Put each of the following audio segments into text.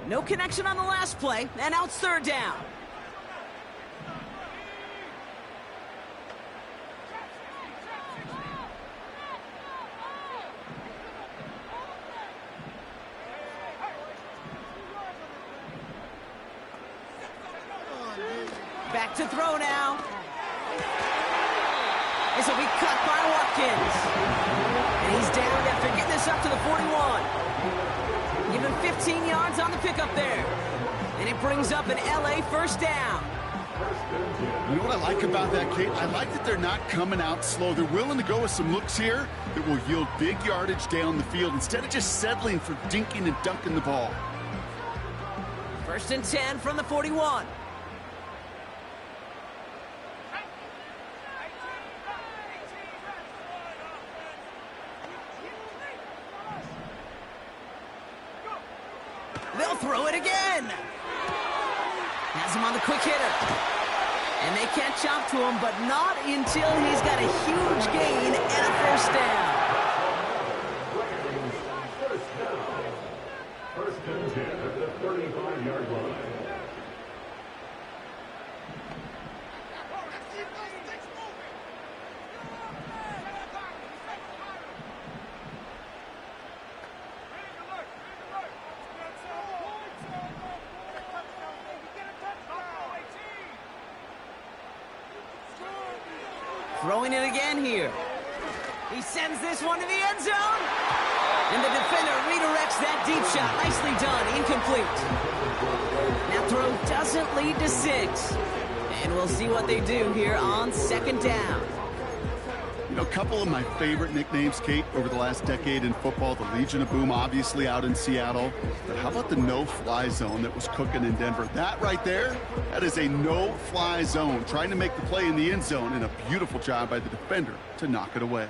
No connection on the last play, and now it's third down. Back to throw now. This will be cut by Watkins. And he's down after getting this up to the 41. Give him 15 yards on the pickup there. And it brings up an LA first down. You know what I like about that, Kate? I like that they're not coming out slow. They're willing to go with some looks here that will yield big yardage down the field instead of just settling for dinking and dunking the ball. First and 10 from the 41. They'll throw it again. Has him on the quick hitter. And they catch up to him, but not until he's got a huge gain and a first down. First and 10 at the 35-yard line. Throwing it again here. He sends this one to the end zone. And the defender redirects that deep shot. Nicely done. Incomplete. That throw doesn't lead to 6. And we'll see what they do here on second down. You know, a couple of my favorite nicknames, Kate, over the last decade in football. The Legion of Boom, obviously, out in Seattle. But how about the no-fly zone that was cooking in Denver? That right there, that is a no-fly zone. Trying to make the play in the end zone, and a beautiful job by the defender to knock it away.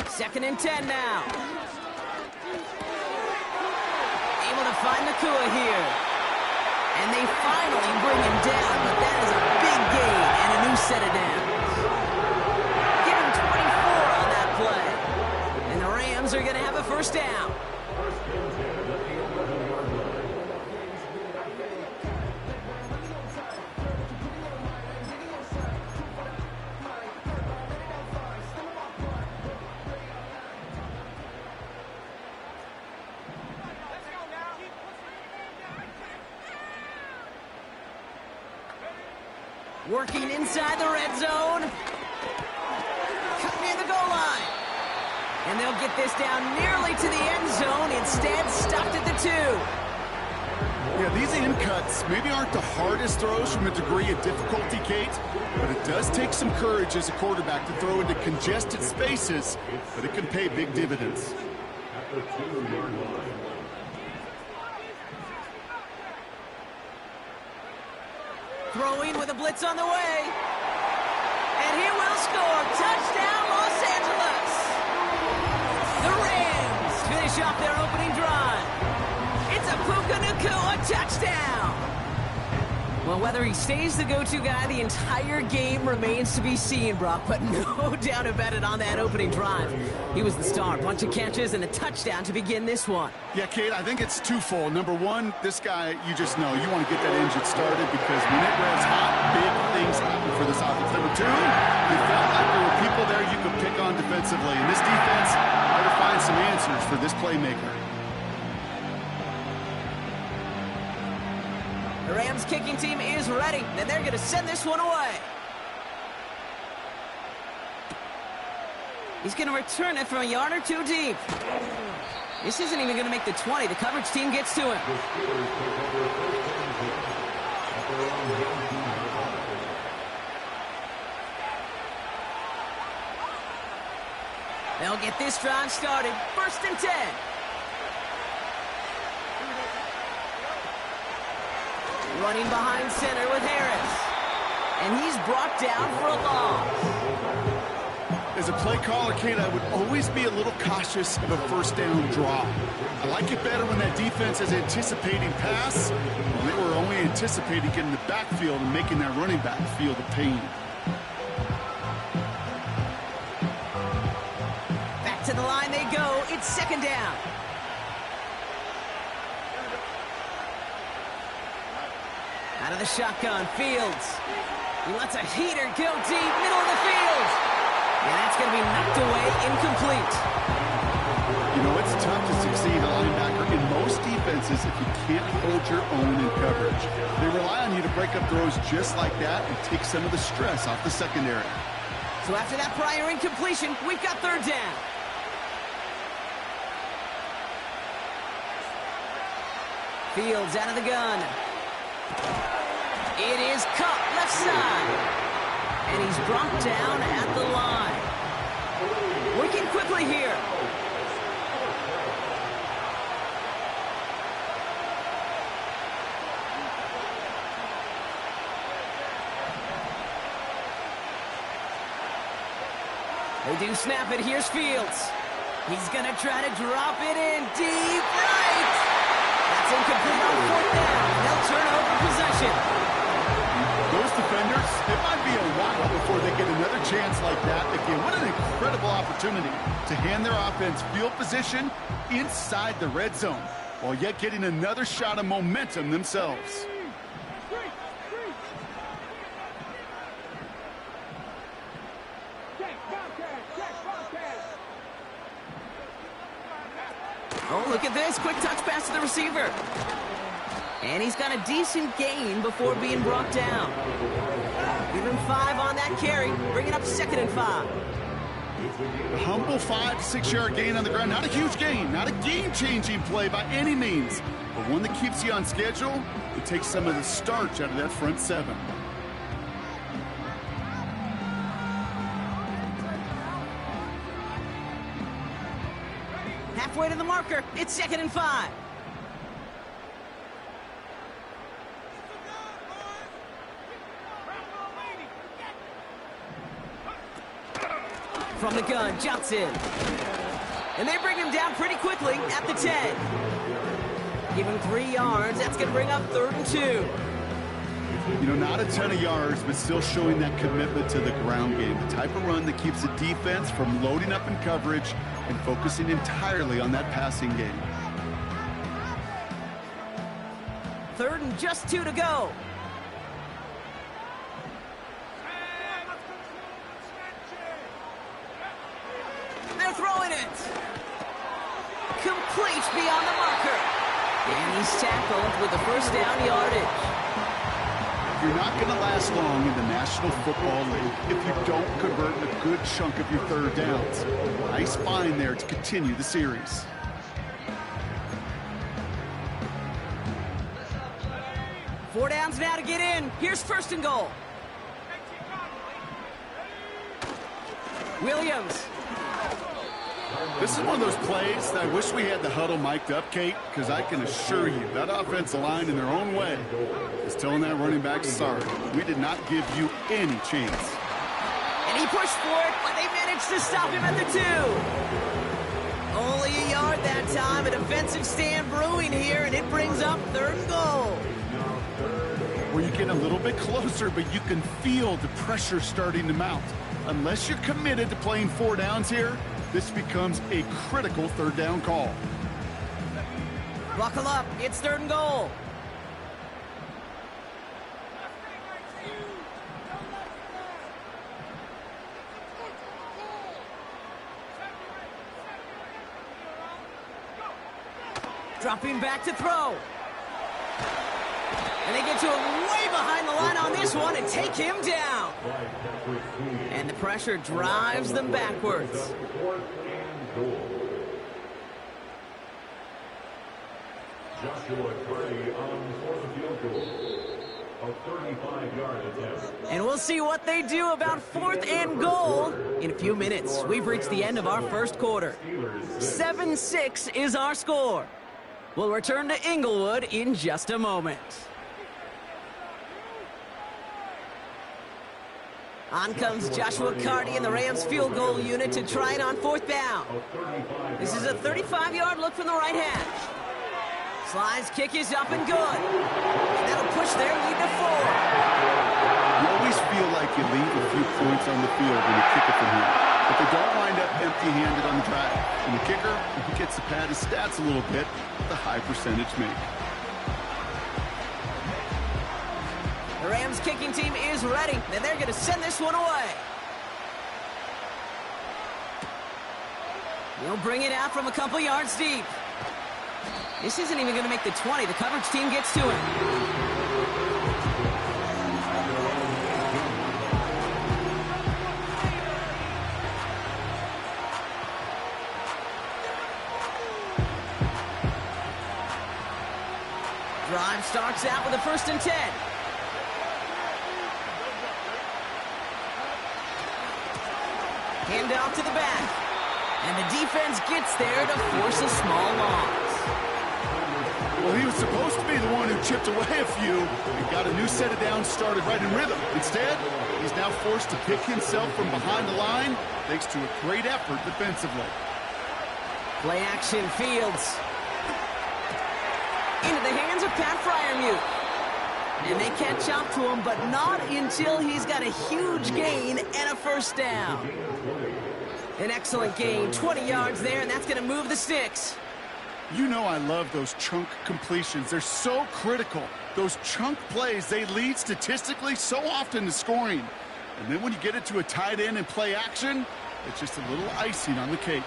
Second and 10 now. Able to find Nakua here. And they finally bring him down, but that is a big gain and a new set of downs. Give him 24 on that play. And the Rams are going to have a first down. Working inside the red zone. Cut near the goal line. And they'll get this down nearly to the end zone. Instead, stopped at the 2. Yeah, these in cuts maybe aren't the hardest throws from a degree of difficulty, Kate, but it does take some courage as a quarterback to throw into congested spaces, but it can pay big dividends. At the 2-yard line. Throwing with a blitz on the way. And he will score. Touchdown, Los Angeles. The Rams finish off their opening drive. It's a Puka Nacua touchdown. Well, whether he stays the go-to guy the entire game remains to be seen, Brock, but no doubt about it on that opening drive. He was the star. Bunch of catches and a touchdown to begin this one. Yeah, Kate, I think it's twofold. Number one, this guy, you just know, you want to get that engine started because when it revs hot, big things happen for this offense. Number two, you felt like there were people there you could pick on defensively. And this defense had to find some answers for this playmaker. The Rams kicking team is ready, and they're going to send this one away. He's going to return it from a yard or 2 deep. This isn't even going to make the 20. The coverage team gets to him. They'll get this drive started. First and 10. Running behind center with Harris. And he's brought down for a loss. As a play caller, Kate, I would always be a little cautious of a first down draw. I like it better when that defense is anticipating pass, when they were only anticipating getting the backfield and making that running back feel the pain. to the line they go. It's second down. Out of the shotgun, Fields. He lets a heater go deep, middle of the field. And that's going to be knocked away, incomplete. You know, it's tough to succeed a linebacker in most defenses if you can't hold your own in coverage. They rely on you to break up throws just like that and take some of the stress off the secondary. So after that prior incompletion, we've got third down. Fields out of the gun. It is cut left side. And he's brought down at the line. Working quickly here. They do snap it. Here's Fields. He's going to try to drop it in deep right. That's incomplete on fourth down. They'll turn over possession. Those defenders, it might be a while before they get another chance like that. Again, what an incredible opportunity to hand their offense field position inside the red zone, while yet getting another shot of momentum themselves. Oh, look at this. Quick touch pass to the receiver. And he's got a decent gain before being brought down. Give him 5 on that carry. Bring it up 2nd and 5. A humble 5 to 6 yard gain on the ground. Not a huge gain. Not a game-changing play by any means. But one that keeps you on schedule. It takes some of the starch out of that front 7. Halfway to the marker. It's 2nd and 5. From the gun, Johnson. And they bring him down pretty quickly at the 10. Give him 3 yards. That's going to bring up 3rd and 2. You know, not a ton of yards, but still showing that commitment to the ground game. The type of run that keeps the defense from loading up in coverage and focusing entirely on that passing game. 3rd and just 2 to go. They're throwing it. Complete beyond the marker. And he's tackled with the first down yardage. You're not going to last long in the National Football League if you don't convert a good chunk of your 3rd downs. Nice find there to continue the series. Four downs now to get in. Here's 1st and goal. Williams. This is one of those plays that I wish we had the huddle mic'd up, Kate, because I can assure you that offensive line in their own way is telling that running back, sorry, we did not give you any chance. And he pushed for it, but they managed to stop him at the 2. Only a yard that time. A defensive stand brewing here, and it brings up 3rd and goal. Where you get a little bit closer, but you can feel the pressure starting to mount. Unless you're committed to playing 4 downs here, this becomes a critical 3rd down call. Buckle up. It's 3rd and goal. Dropping back to throw. And they get to him way behind the line on this one and take him down. And the pressure drives them backwards. Joshua Curry on 4th field goal. A 35-yard attempt. And we'll see what they do about 4th and goal in a few minutes. We've reached the end of our first quarter. 7-6 is our score. We'll return to Inglewood in just a moment. On comes Joshua Carty and the Rams field goal unit to try it on 4th down. This is a 35-yard look from the right hash. Slides kick is up and good. And that'll push their lead to 4. You always feel like you leave a few points on the field when you kick it from here. but they don't wind up empty-handed on the drive. And the kicker, he gets to pad his stats a little bit with a high percentage make. The Rams kicking team is ready, and they're going to send this one away. He'll bring it out from a couple yards deep. This isn't even going to make the 20. The coverage team gets to him. Drive starts out with a 1st and 10. Hand off to the back. And the defense gets there to force a small loss. Well, he was supposed to be the one who chipped away a few and got a new set of downs started right in rhythm. Instead, he's now forced to pick himself from behind the line thanks to a great effort defensively. Play action, Fields. Into the hands of Pat Fryermuth. And they catch up to him, but not until he's got a huge gain and a 1st down. An excellent gain, 20 yards there, and that's going to move the sticks. You know I love those chunk completions. They're so critical. Those chunk plays, they lead statistically so often to scoring. And then when you get it to a tight end and play action, it's just a little icing on the cake.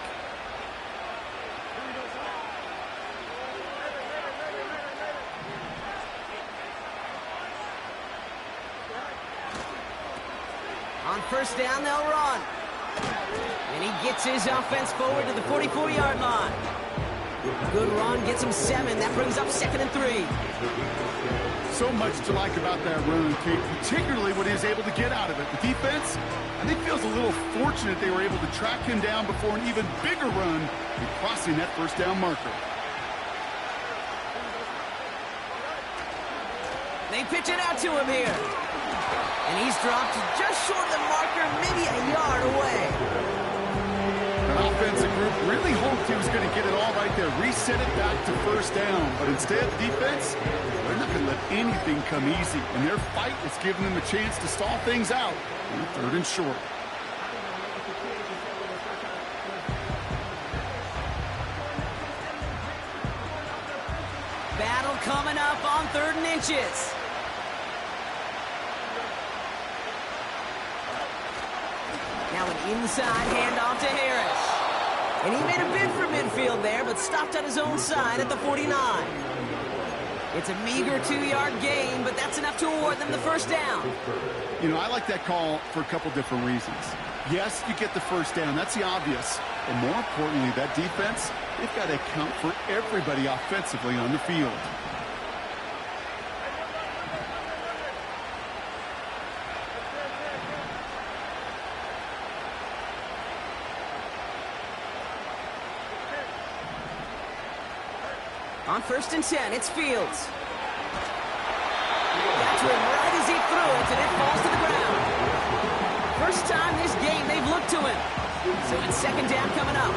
On 1st down, they'll run. And he gets his offense forward to the 44-yard line. Good run, gets him 7. That brings up 2nd and 3. So much to like about that run, Kate, particularly what he was able to get out of it. The defense, I think, feels a little fortunate they were able to track him down before an even bigger run and crossing that 1st down marker. They pitch it out to him here. And he's dropped just short of the marker, maybe a yard away. That offensive group really hoped he was going to get it all right there, reset it back to 1st down. But instead, the defense, they're not going to let anything come easy. And their fight is giving them a chance to stall things out on 3rd and short. Battle coming up on 3rd and inches. Now an inside handoff to Harris. And he made a bid for midfield there, but stopped on his own side at the 49. It's a meager 2-yard gain, but that's enough to award them the 1st down. You know, I like that call for a couple different reasons. Yes, you get the 1st down. That's the obvious. And more importantly, that defense, they've got to account for everybody offensively on the field. On 1st and 10, it's Fields. Got to him right as he threw it, and it falls to the ground. First time this game they've looked to him. So it's 2nd down coming up.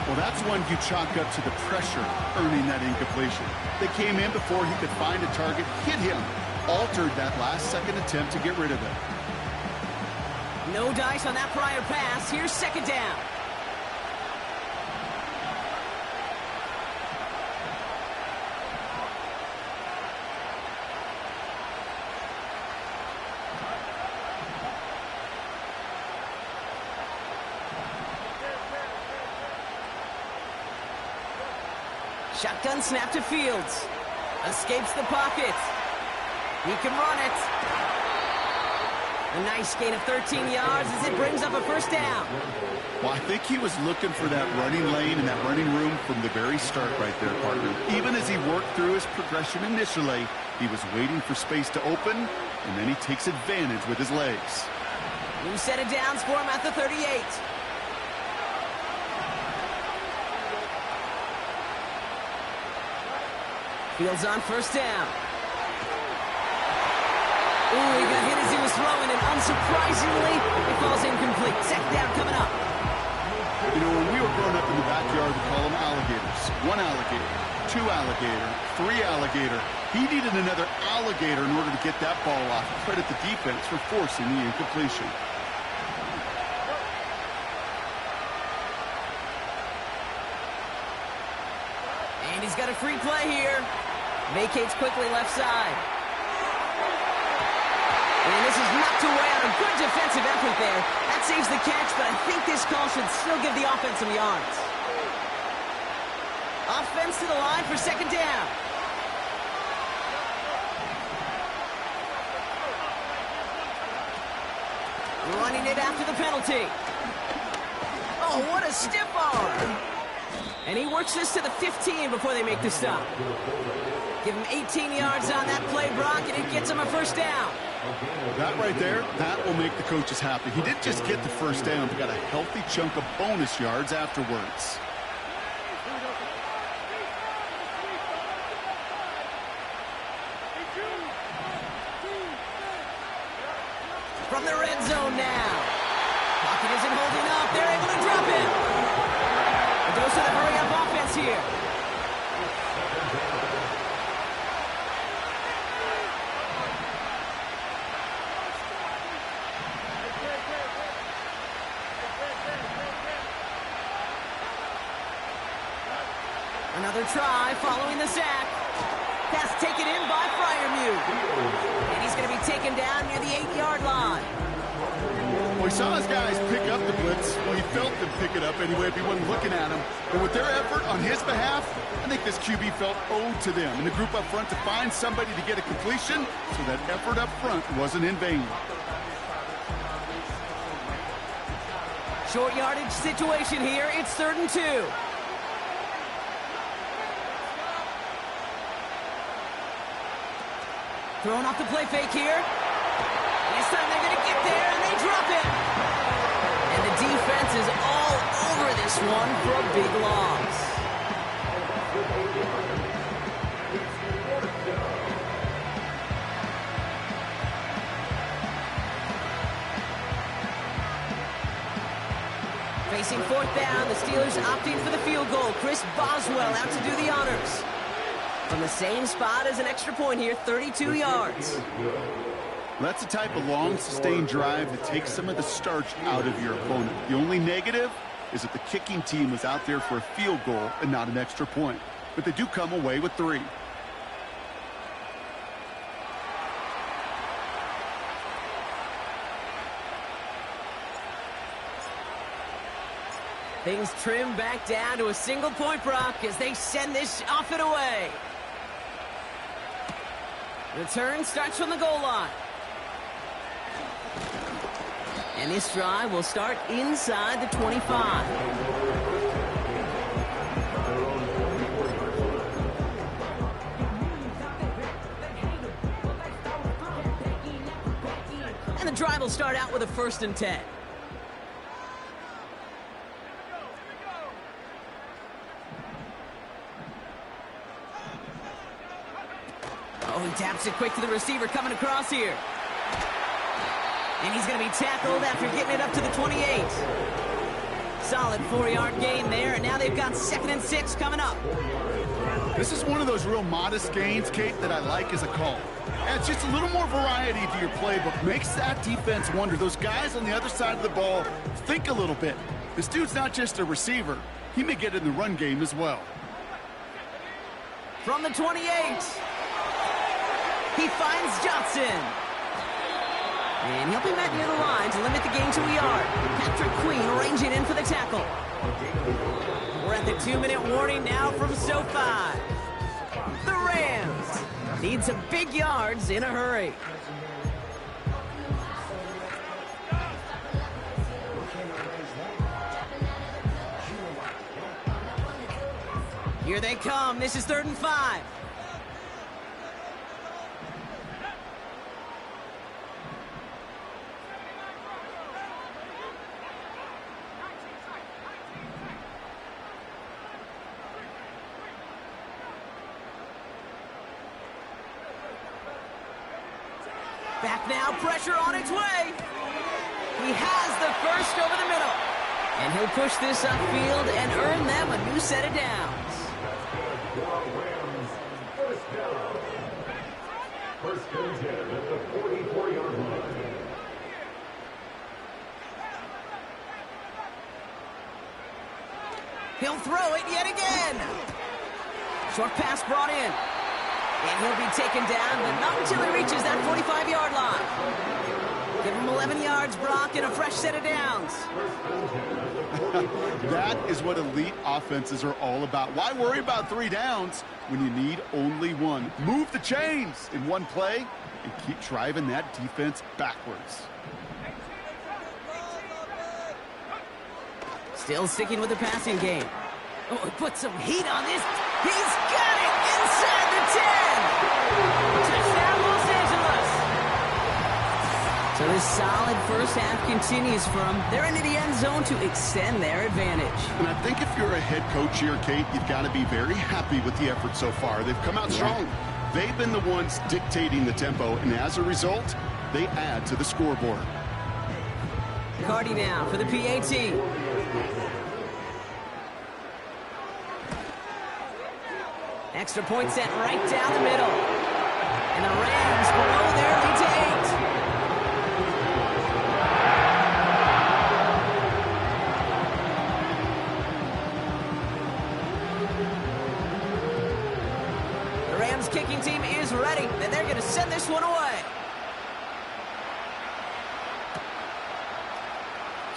Well, that's one you chalk up to the pressure earning that incompletion. They came in before he could find a target, hit him, altered that last-second attempt to get rid of it. No dice on that prior pass. Here's 2nd down. Shotgun snap to Fields. Escapes the pocket. He can run it. A nice gain of 13 yards as it brings up a 1st down. Well, I think he was looking for that running lane and that running room from the very start right there, partner. Even as he worked through his progression initially, he was waiting for space to open, and then he takes advantage with his legs. New set of downs for him at the 38. Fields on 1st down. Ooh, he got hit as he was throwing, and unsurprisingly, it falls incomplete. 2nd down coming up. You know, when we were growing up in the backyard, we call them alligators. 1 alligator, 2 alligator, 3 alligator. He needed another alligator in order to get that ball off. Credit the defense for forcing the incompletion. He's got a free play here. Vacates quickly left side. And this is knocked away on a good defensive effort there. That saves the catch, but I think this call should still give the offense some yards. Offense to the line for second down. Running it after the penalty. Oh, what a stiff arm. And he works this to the 15 before they make the stop. Give him 18 yards on that play, Brock, and it gets him a first down. That right there, that will make the coaches happy. He didn't just get the first down, but got a healthy chunk of bonus yards afterwards. From the red zone now. Pocket isn't holding up. They're able to drop it. A dose of the hurry-up offense here. Another try following the sack. Pass taken in by Freiermuth. And he's going to be taken down near the 8-yard line. Well, he saw his guys pick up the blitz. Well, he felt them pick it up anyway if he wasn't looking at him. But with their effort on his behalf, I think this QB felt owed to them and the group up front to find somebody to get a completion, so that effort up front wasn't in vain. Short yardage situation here. It's 3rd and 2. Throwing off the play fake here. And this time they're going to get there, and they drop it. And the defense is all over this one for a big loss. Facing 4th down, the Steelers opting for the field goal. Chris Boswell out to do the honors. From the same spot as an extra point here, 32 yards. That's the type of long, sustained drive that takes some of the starch out of your opponent. The only negative is that the kicking team was out there for a field goal and not an extra point. But they do come away with 3. Things trim back down to a single point, Brock, as they send this off and away. Return starts from the goal line. And this drive will start inside the 25. And the drive will start out with a 1st and 10. Oh, he taps it quick to the receiver coming across here. And he's going to be tackled after getting it up to the 28. Solid 4-yard gain there, and now they've got 2nd and 6 coming up. This is one of those real modest gains, Kate, that I like as a call. Adds just a little more variety to your playbook. Makes that defense wonder. Those guys on the other side of the ball think a little bit. This dude's not just a receiver. He may get in the run game as well. From the 28. He finds Johnson. And he'll be met near the line to limit the gain to a yard. Patrick Queen ranging in for the tackle. We're at the 2-minute warning now from SoFi. The Rams need some big yards in a hurry. Here they come. This is 3rd and 5. Back now, pressure on its way. He has the first over the middle. And he'll push this upfield and earn them a new set of downs. First and 10 at the 44-yard line. He'll throw it yet again. Short pass brought in. And he'll be taken down, but not until he reaches that 45-yard line. Give him 11 yards, Brock, and a fresh set of downs. That is what elite offenses are all about. Why worry about 3 downs when you need only 1? Move the chains in one play and keep driving that defense backwards. Still sticking with the passing game. Oh, he put some heat on this. He's got it inside the 10. Touchdown, Los Angeles. So this solid first half continues for them. They're into the end zone to extend their advantage. And I think if you're a head coach here, Kate, you've got to be very happy with the effort so far. They've come out strong. They've been the ones dictating the tempo, and as a result, they add to the scoreboard. Cardi now for the PAT. Extra point sent right down the middle. And the Rams blow their lead to 8. The Rams kicking team is ready, and they're going to send this one away.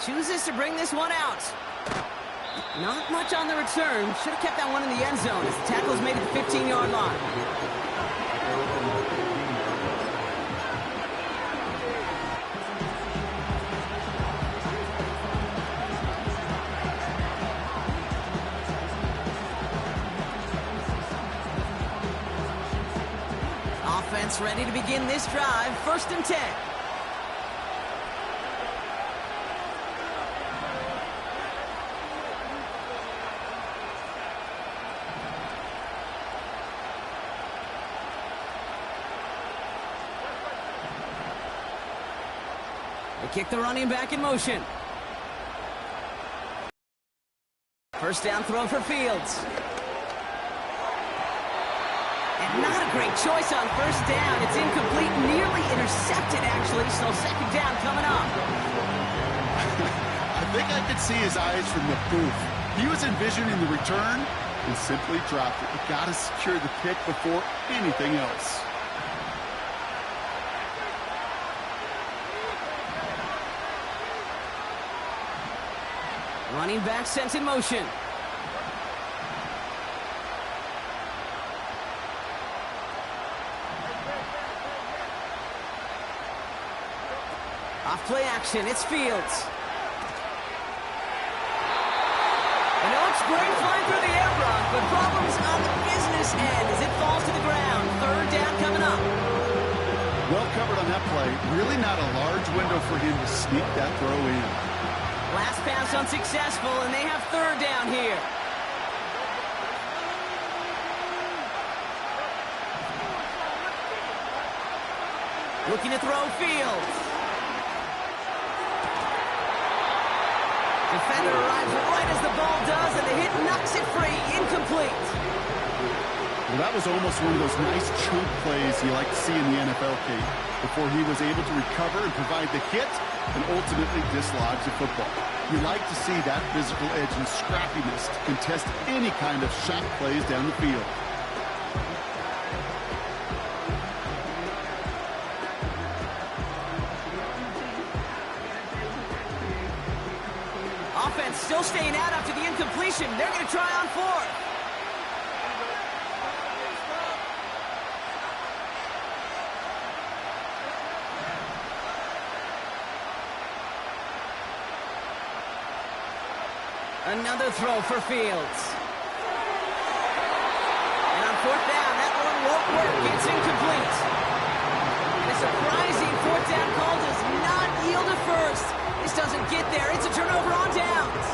Chooses to bring this one out. Not much on the return. Should have kept that one in the end zone as the tackle's made at the 15-yard line. Offense ready to begin this drive. 1st and 10. Kick the running back in motion. First down throw for Fields. And not a great choice on first down. It's incomplete, nearly intercepted actually, so 2nd down coming up. I think I could see his eyes from the booth. He was envisioning the return and simply dropped it. You got to secure the kick before anything else. Running back sent in motion. Off play action, it's Fields. I know it's great flying through the air, Brock, but problems on the business end as it falls to the ground. 3rd down coming up. Well covered on that play. Really not a large window for him to sneak that throw in. Last pass unsuccessful, and they have 3rd down here. Looking to throw Fields. Defender arrives right as the ball does, and the hit knocks it free. Incomplete. Well, that was almost one of those nice chunk plays you like to see in the NFL, Kate, before he was able to recover and provide the hit and ultimately dislodge the football. You like to see that physical edge and scrappiness to contest any kind of shot plays down the field. Offense still staying out after the incompletion. They're going to try on 4th. Another throw for Fields. And on 4th down, that one won't work. It's incomplete. And a surprising 4th down call does not yield a first. This doesn't get there. It's a turnover on downs.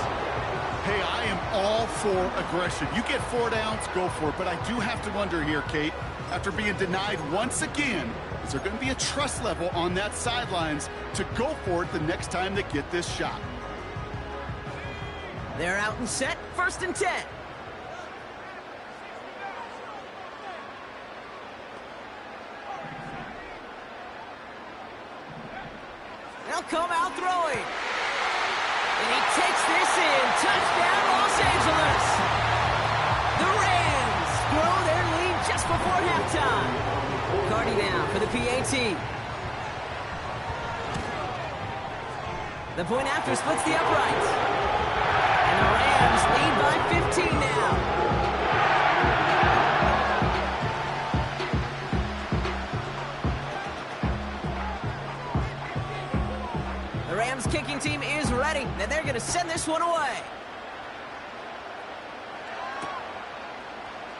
Hey, I am all for aggression. You get 4 downs, go for it. But I do have to wonder here, Kate, after being denied once again, is there going to be a trust level on that sidelines to go for it the next time they get this shot? They're out and set. 1st and 10. They'll come out throwing. And he takes this in. Touchdown, Los Angeles. The Rams grow halftime. Cardi now for the PAT. The point after splits the uprights. And the Rams lead by 15 now. The Rams kicking team is ready, and they're going to send this one away.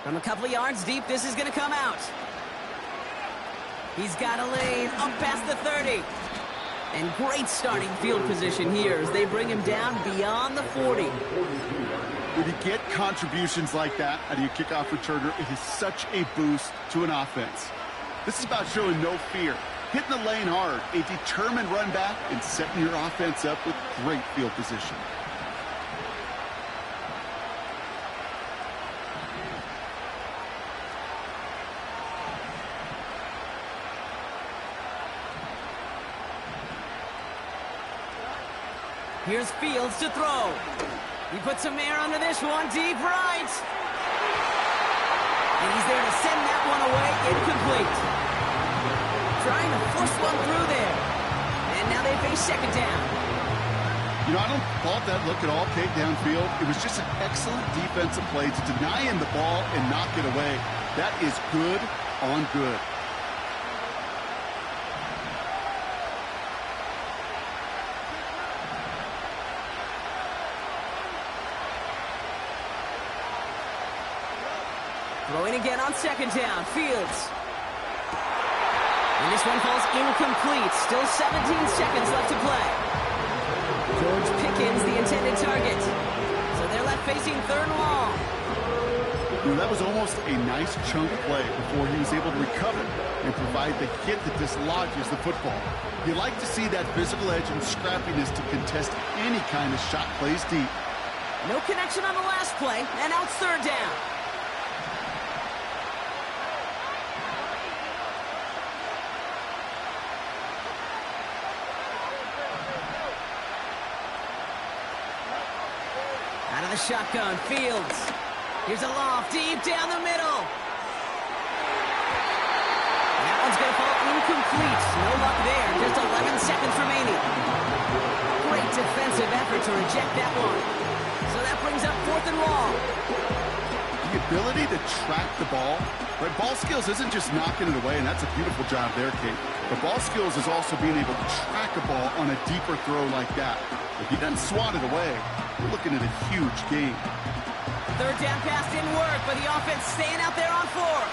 From a couple of yards deep, this is going to come out. He's got a lane up past the 30. And great starting field position here as they bring him down beyond the 40. When you get contributions like that out of your kickoff returner, it is such a boost to an offense. This is about showing no fear, hitting the lane hard, a determined run back, and setting your offense up with great field position. Here's Fields to throw. He puts some air under this one, deep right. And he's there to send that one away, incomplete. Trying to force one through there. And now they face second down. You know, I don't fault that look at all, Kate, downfield. It was just an excellent defensive play to deny him the ball and knock it away. That is good on good. Throwing again on second down, Fields. And this one falls incomplete. Still 17 seconds left to play. George Pickens, the intended target. So they're left facing third and long. That was almost a nice chunk play before he was able to recover and provide the hit that dislodges the football. You like to see that physical edge and scrappiness to contest any kind of shot plays deep. No connection on the last play, and now it's third down. Out of the shotgun, Fields. Here's a loft deep down the middle. That one's going to fall incomplete. No luck there. Just 11 seconds remaining. Great defensive effort to reject that one. So that brings up fourth and long. The ability to track the ball, right? Ball skills isn't just knocking it away, and that's a beautiful job there, Kate. But ball skills is also being able to track a ball on a deeper throw like that. If he doesn't swat it away, we're looking at a huge game. Third down pass didn't work, but the offense staying out there on fourth.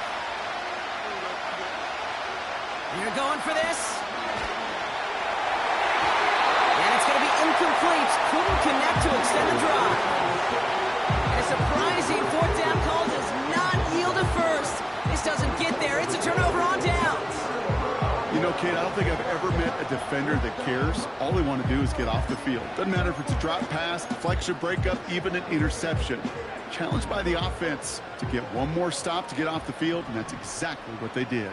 And you're going for this. And it's going to be incomplete. Couldn't connect to extend the drive. And a surprising fourth down call does not yield a first. This doesn't get there. It's a turnover on downs. You know, Kate, I don't think I've ever met a defender that cares. All they want to do is get off the field. Doesn't matter if it's a drop pass, deflection, breakup, even an interception. Challenged by the offense to get one more stop to get off the field, and that's exactly what they did.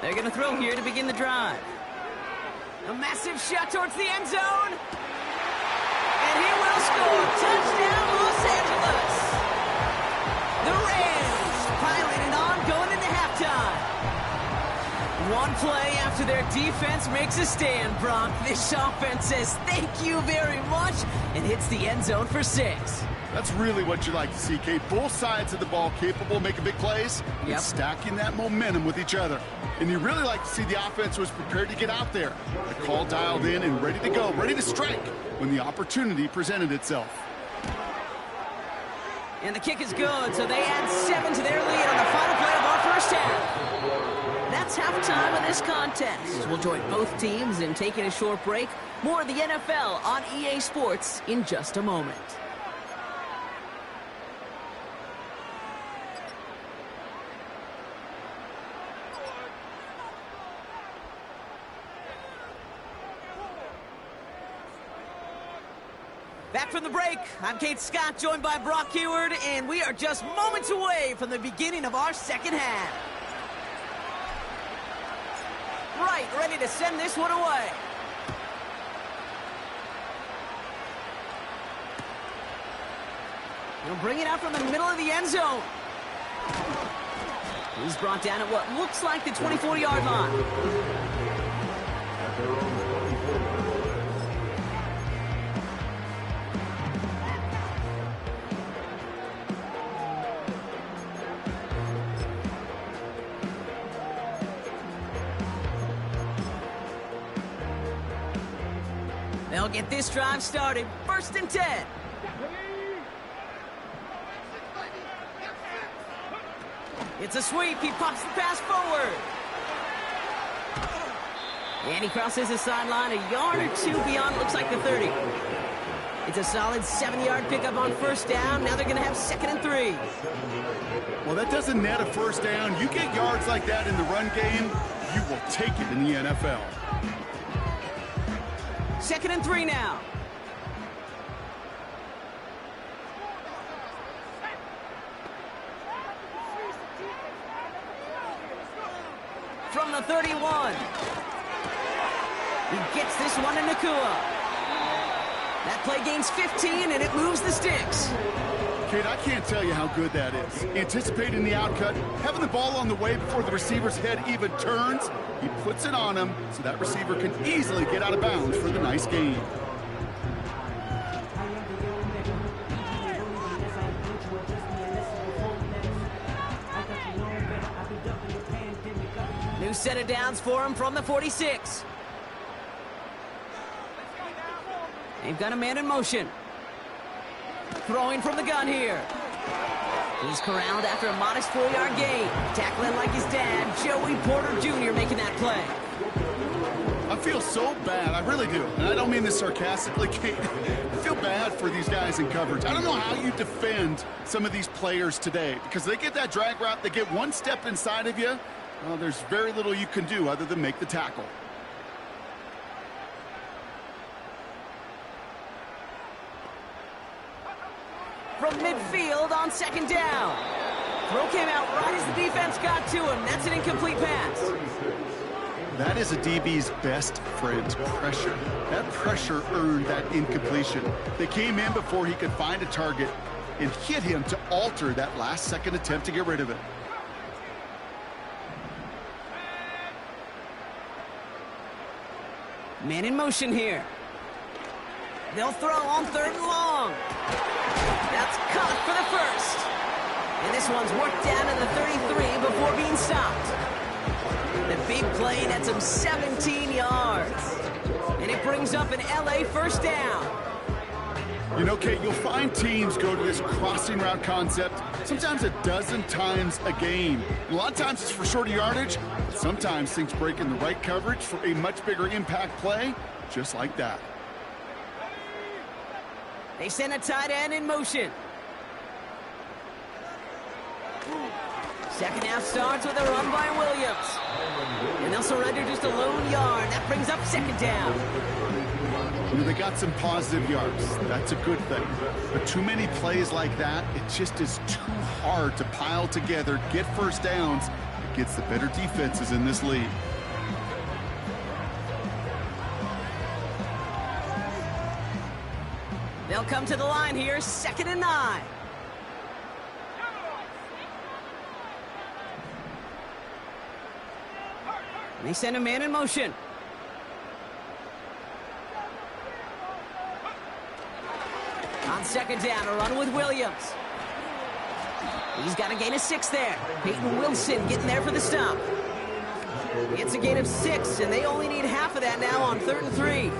They're going to throw here to begin the drive. A massive shot towards the end zone. And he will score. Touchdown, Los Angeles. The Rams piling it on going into halftime. One play after their defense makes a stand, Brock. This offense says thank you very much and hits the end zone for 6. That's really what you like to see, Kate. Both sides of the ball capable of making big plays and stacking that momentum with each other. And you really like to see the offense was prepared to get out there. The call dialed in and ready to go, ready to strike when the opportunity presented itself. And the kick is good, so they add 7 to their lead on the final play of our first half. That's halftime of this contest. We'll join both teams in taking a short break. More of the NFL on EA Sports in just a moment. Back from the break, I'm Kate Scott, joined by Brock Heward, and we are just moments away from the beginning of our second half. Right, ready to send this one away. He'll bring it out from the middle of the end zone. He's brought down at what looks like the 24-yard line. They'll get this drive started. 1st and 10. It's a sweep. He pops the pass forward. And he crosses the sideline a yard or two beyond, looks like the 30. It's a solid 7-yard pickup on 1st down. Now they're going to have 2nd and 3. Well, that doesn't net a 1st down. You get yards like that in the run game, you will take it in the NFL. 2nd and 3 now. From the 31. He gets this one to Nakua. That play gains 15, and it moves the sticks. Kate, I can't tell you how good that is. Anticipating the outcut, having the ball on the way before the receiver's head even turns. He puts it on him so that receiver can easily get out of bounds for the nice gain. New set of downs for him from the 46. They've got a man in motion. Throwing from the gun here. He's corralled after a modest 4-yard gain. Tackling like his dad, Joey Porter Jr. making that play. I feel so bad, I really do. And I don't mean this sarcastically, Kate. I feel bad for these guys in coverage. I don't know how you defend some of these players today, because they get that drag route, they get one step inside of you. Well, there's very little you can do other than make the tackle. From midfield on 2nd down. Throw came out right as the defense got to him. That's an incomplete pass. That is a DB's best friend, pressure. That pressure earned that incompletion. They came in before he could find a target and hit him to alter that last-second attempt to get rid of it. Man in motion here. They'll throw on 3rd and long. That's caught for the 1st. And this one's worked down to the 33 before being stopped. The big play nets him 17 yards. And it brings up an LA 1st down. You know, Kate, you'll find teams go to this crossing route concept sometimes a dozen times a game. A lot of times it's for shorter yardage. Sometimes things break in the right coverage for a much bigger impact play, just like that. They send a tight end in motion. 2nd half starts with a run by Williams. And they'll surrender just a lone yard. That brings up 2nd down. You know, they got some positive yards. That's a good thing. But too many plays like that, it just is too hard to pile together, get 1st downs against the better defenses in this league. They'll come to the line here, 2nd and 9. They send a man in motion. On 2nd down, a run with Williams. He's got a gain of 6 there. Peyton Wilson getting there for the stop. It's a gain of 6, and they only need half of that now on 3rd and 3.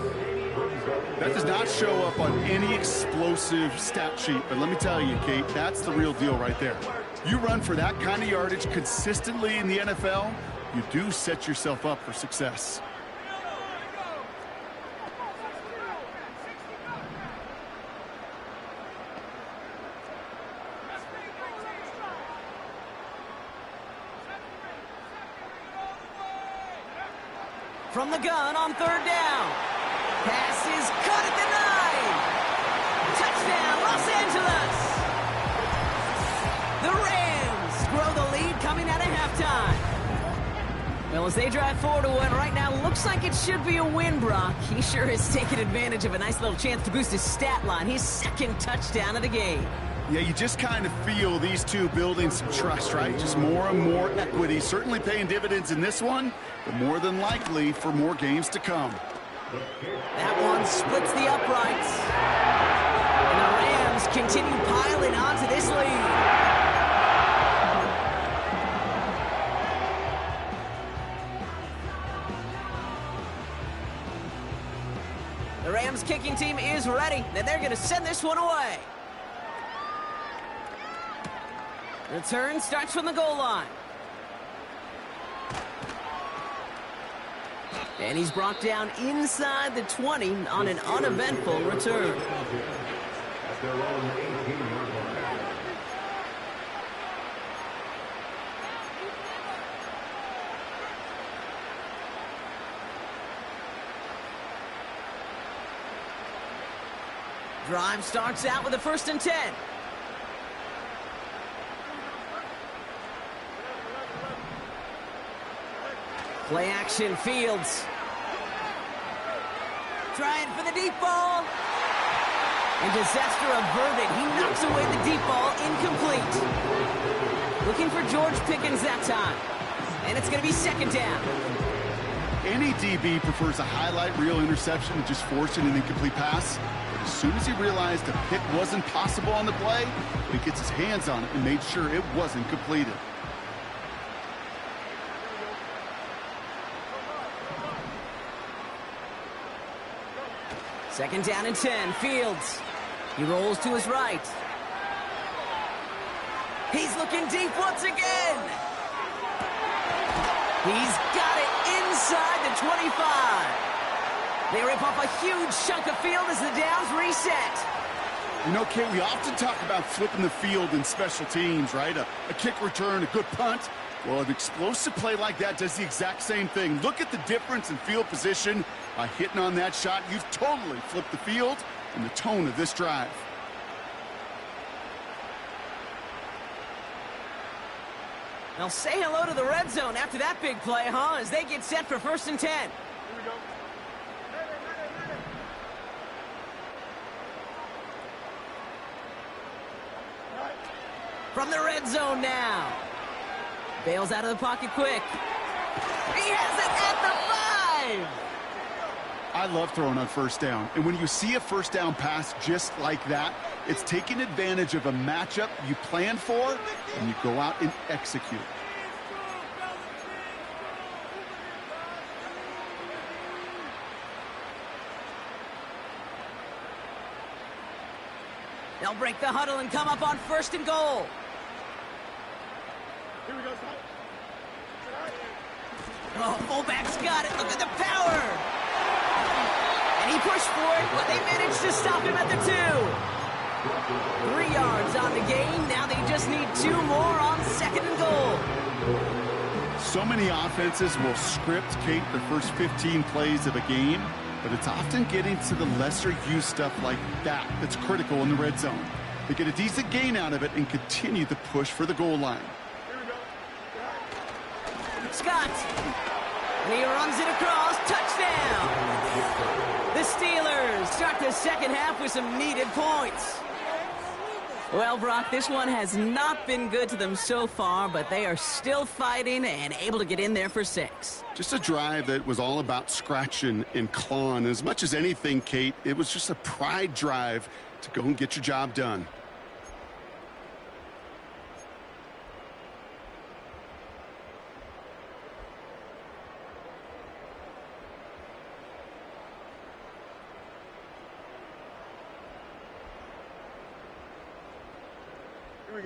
That does not show up on any explosive stat sheet, but let me tell you, Kate, that's the real deal right there. You run for that kind of yardage consistently in the NFL, you do set yourself up for success. From the gun on 3rd down. Pass is cut at the 9. Touchdown, Los Angeles! The Rams grow the lead coming out of halftime. Well, as they drive forward to one right now, looks like it should be a win, Brock. He sure has taken advantage of a nice little chance to boost his stat line. His second touchdown of the game. Yeah, you just kind of feel these two building some trust, right? Just more and more equity. Certainly paying dividends in this one, but more than likely for more games to come. That one splits the uprights. And the Rams continue piling onto this lead. The Rams kicking team is ready, and they're going to send this one away. Return starts from the goal line. And he's brought down inside the 20 on an uneventful return. At their own 18-yard line. Drive starts out with a 1st and 10. Play action, Fields. Trying for the deep ball. And disaster averted. He knocks away the deep ball, incomplete. Looking for George Pickens that time. And it's going to be 2nd down. Any DB prefers a highlight reel interception to just forcing an incomplete pass. But as soon as he realized a pick wasn't possible on the play, he gets his hands on it and made sure it wasn't completed. Second down and 10, Fields. He rolls to his right. He's looking deep once again. He's got it inside the 25. They rip off a huge chunk of field as the downs reset. You know, Kate, we often talk about flipping the field in special teams, right? A kick return, a good punt. Well, an explosive play like that does the exact same thing. Look at the difference in field position. By hitting on that shot, you've totally flipped the field and the tone of this drive. They'll say hello to the red zone after that big play, huh? As they get set for 1st and 10. Here we go. From the red zone now. Bails out of the pocket quick. He has it at the 5. I love throwing on 1st down. And when you see a 1st down pass just like that, it's taking advantage of a matchup you planned for, and you go out and execute. They'll break the huddle and come up on 1st and goal. Here we go, son. Oh, fullback's got it. Look at the power. And he pushed for it, but they managed to stop him at the 2. 3 yards on the gain. Now they just need 2 more on 2nd and goal. So many offenses will script, Kate, the first 15 plays of a game, but it's often getting to the lesser used stuff like that that's critical in the red zone. They get a decent gain out of it and continue the push for the goal line. Scott. And he runs it across. Touchdown. The Steelers start the 2nd half with some needed points. Well, Brock, this one has not been good to them so far, but they are still fighting and able to get in there for 6. Just a drive that was all about scratching and clawing. As much as anything, Kate, it was just a pride drive to go and get your job done.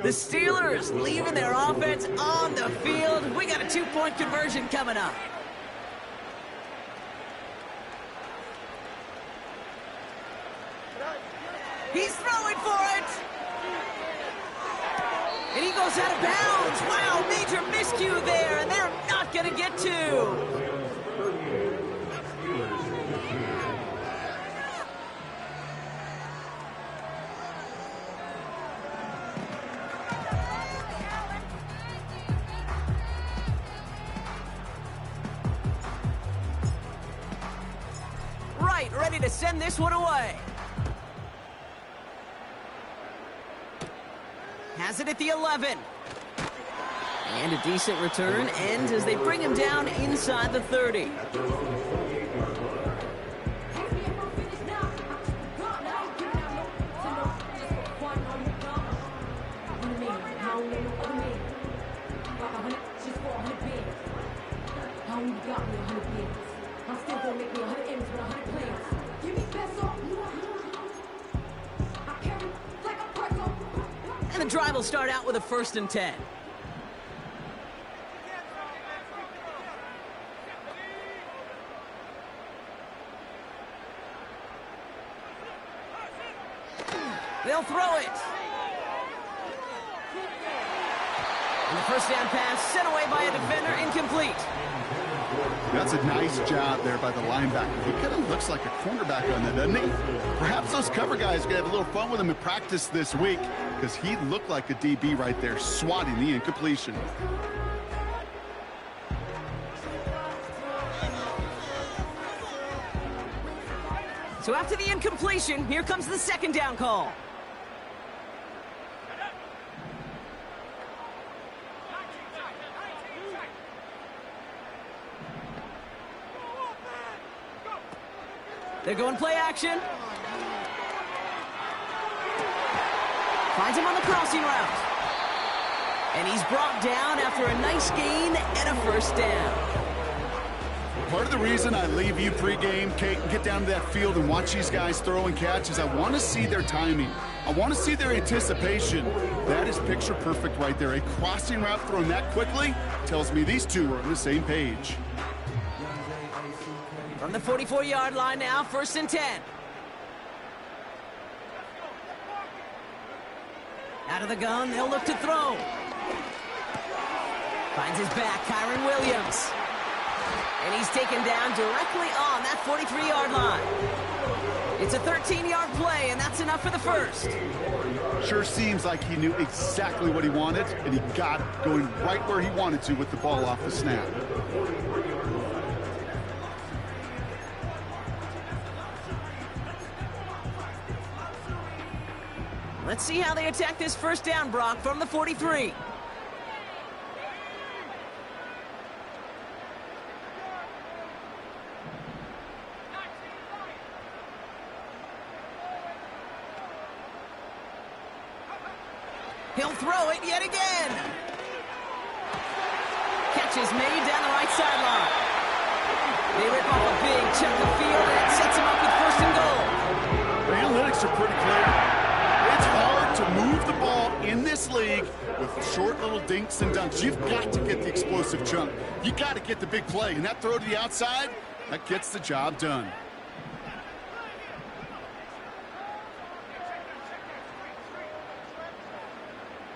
The Steelers leaving their offense on the field. We got a 2-point conversion coming up. He's throwing for it. And he goes out of bounds. Wow, major miscue there, and they're not going to get to. ready to send this one away. Has it at the 11. And a decent return ends as they bring him down inside the 30. And the drive will start out with a 1st and 10. They'll throw it. And the 1st down pass sent away by a defender, incomplete. That's a nice job there by the linebacker. He kind of looks like a cornerback on that, doesn't he? Perhaps those cover guys are going to have a little fun with him in practice this week because he looked like a DB right there, swatting the incompletion. So after the incompletion, here comes the 2nd down call. They're going play action. Finds him on the crossing route. And he's brought down after a nice gain and a 1st down. Part of the reason I leave you pregame, Kate, and get down to that field and watch these guys throw and catch is I want to see their timing. I want to see their anticipation. That is picture perfect right there. A crossing route thrown that quickly tells me these two are on the same page. From the 44-yard line now, 1st and 10. Out of the gun, they'll look to throw. Finds his back, Kyron Williams. And he's taken down directly on that 43-yard line. It's a 13-yard play, and that's enough for the 1st. Sure seems like he knew exactly what he wanted, and he got it, going right where he wanted to with the ball off the snap. Let's see how they attack this 1st down, Brock, from the 43. He'll throw it yet again. Catch is made down the right sideline. They rip off a big chunk of field, and it sets him up with 1st and goal. The analytics are pretty clear. It's hard to move the ball in this league with short little dinks and dunks. You've got to get the explosive chunk. You got to get the big play, and that throw to the outside, that gets the job done.